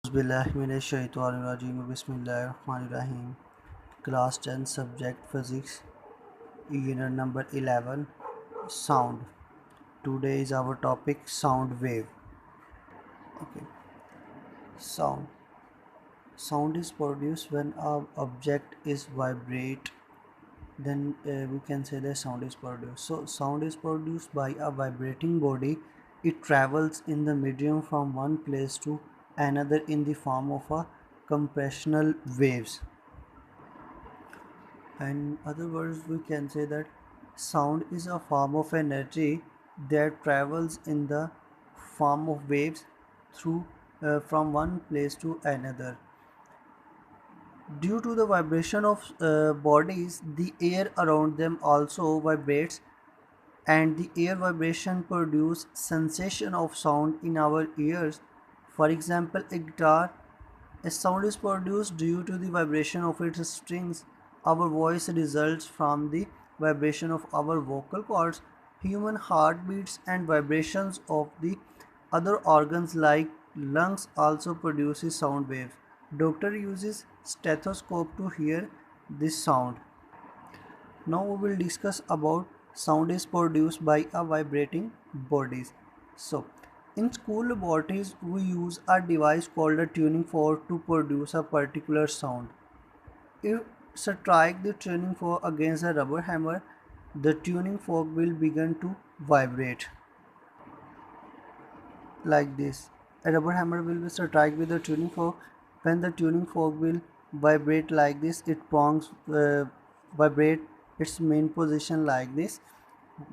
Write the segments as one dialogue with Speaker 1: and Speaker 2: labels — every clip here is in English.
Speaker 1: Bismillahirrahmanirrahim. Class 10 subject physics, unit number 11, sound. Today is our topic sound wave. Okay, sound. Sound is produced when a object is vibrate. Then we can say that sound is produced. So sound is produced by a vibrating body. It travels in the medium from one place to another in the form of a compressional waves. In other words, we can say that sound is a form of energy that travels in the form of waves through from one place to another. Due to the vibration of bodies, the air around them also vibrates, and the air vibration produce sensation of sound in our ears. For example, a sound is produced due to the vibration of its strings. Our voice results from the vibration of our vocal cords. Human heartbeats and vibrations of the other organs like lungs also produces sound waves. Doctor uses stethoscope to hear this sound. Now we will discuss about sound is produced by a vibrating bodies. So in school laboratories we use a device called a tuning fork to produce a particular sound. If strike the tuning fork against a rubber hammer, the tuning fork will begin to vibrate like this. A rubber hammer will be struck with the tuning fork. When the tuning fork will vibrate like this, it prongs vibrate its main position like this.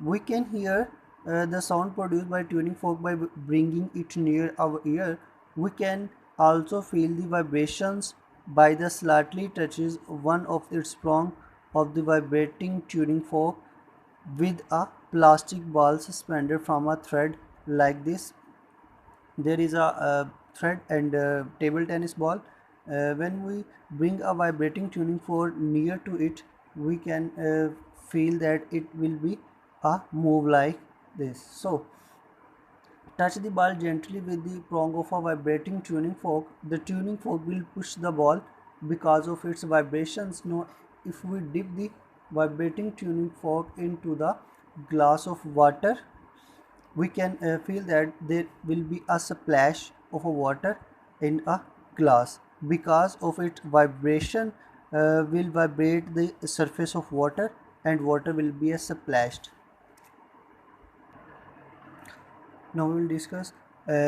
Speaker 1: We can hear the sound produced by tuning fork by bringing it near our ear. We can also feel the vibrations by the slightly touches one of its prong of the vibrating tuning fork with a plastic ball suspended from a thread like this. There is a thread and a table tennis ball. When we bring a vibrating tuning fork near to it, we can feel that it will be a move like this. So touch the ball gently with the prong of a vibrating tuning fork. The tuning fork will push the ball because of its vibrations. Now if we dip the vibrating tuning fork into the glass of water, we can feel that there will be a splash of a water in a glass. Because of its vibration will vibrate the surface of water, and water will be a splashed. Now we will discuss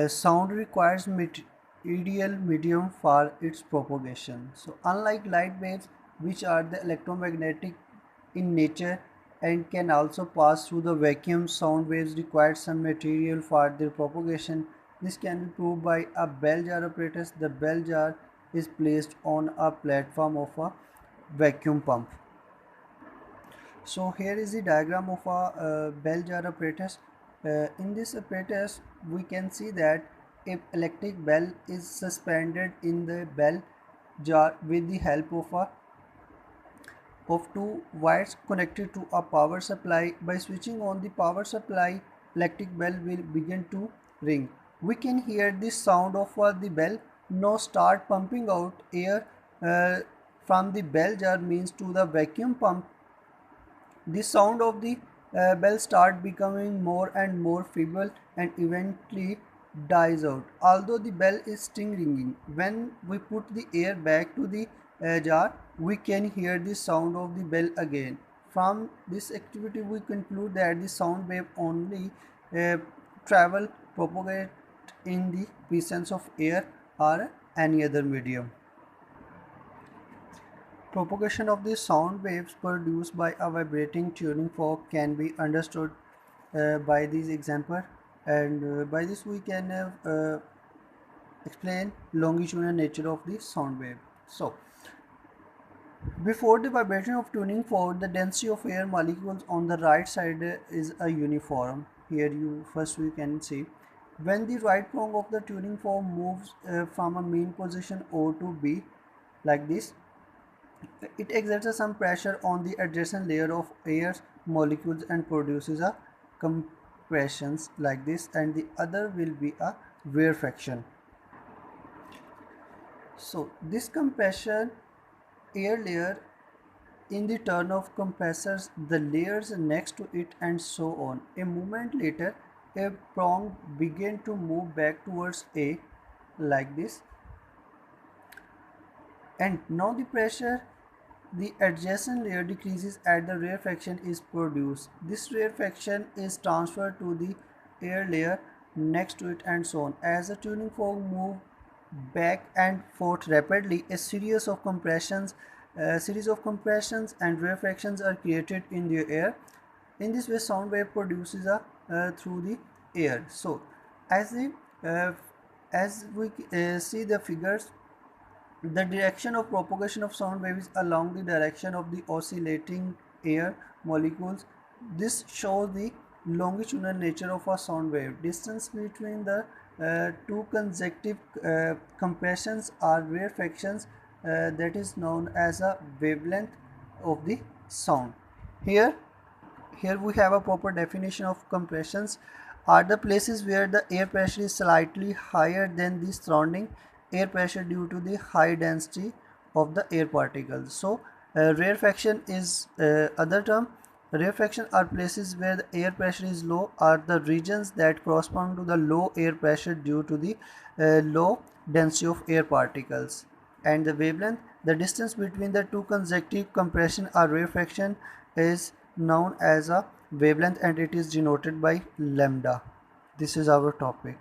Speaker 1: sound requires material medium for its propagation. So unlike light waves, which are the electromagnetic in nature and can also pass through the vacuum, sound waves require some material for their propagation. This can be proved by a bell jar apparatus. The bell jar is placed on a platform of a vacuum pump. So here is the diagram of a bell jar apparatus. In this apparatus we can see that a electric bell is suspended in the bell jar with the help of two wires connected to a power supply. By switching on the power supply, electric bell will begin to ring. We can hear the sound of the bell. Now start pumping out air from the bell jar means to the vacuum pump. The sound of the bell start becoming more and more feeble and eventually dies out. Although the bell is still ringing, when we put the air back to the jar, we can hear the sound of the bell again. From this activity, we conclude that the sound wave only uh, travel propagate in the presence of air or any other medium. Propagation of the sound waves produced by a vibrating tuning fork can be understood by this example, and by this we can explain longitudinal nature of the sound wave. So before the vibration of tuning fork, the density of air molecules on the right side is a uniform. Here you first we can see when the right prong of the tuning fork moves from a mean position O to B like this, it exerts some pressure on the adjacent layer of air molecules and produces a compressions like this, and the other will be a rarefaction. So this compression air layer in the turn of compressors the layers next to it and so on. A moment later a prong began to move back towards A like this, and now the pressure the adjacent layer decreases as the rarefaction is produced. This rarefaction is transferred to the air layer next to it and so on. As the tuning fork moves back and forth rapidly, a series of compressions and rarefactions are created in the air. In this way, sound wave produces through the air. So, as the uh, as we see the figures, the direction of propagation of sound wave is along the direction of the oscillating air molecules. This shows the longitudinal nature of a sound wave. Distance between the two consecutive compressions or rarefactions that is known as a wavelength of the sound. Here here we have a proper definition of compressions are the places where the air pressure is slightly higher than the surrounding air pressure due to the high density of the air particles. So rarefaction is other term. Rarefaction are places where the air pressure is low, are the regions that correspond to the low air pressure due to the low density of air particles. And the wavelength, the distance between the two consecutive compression or rarefaction is known as a wavelength and it is denoted by lambda. This is our topic.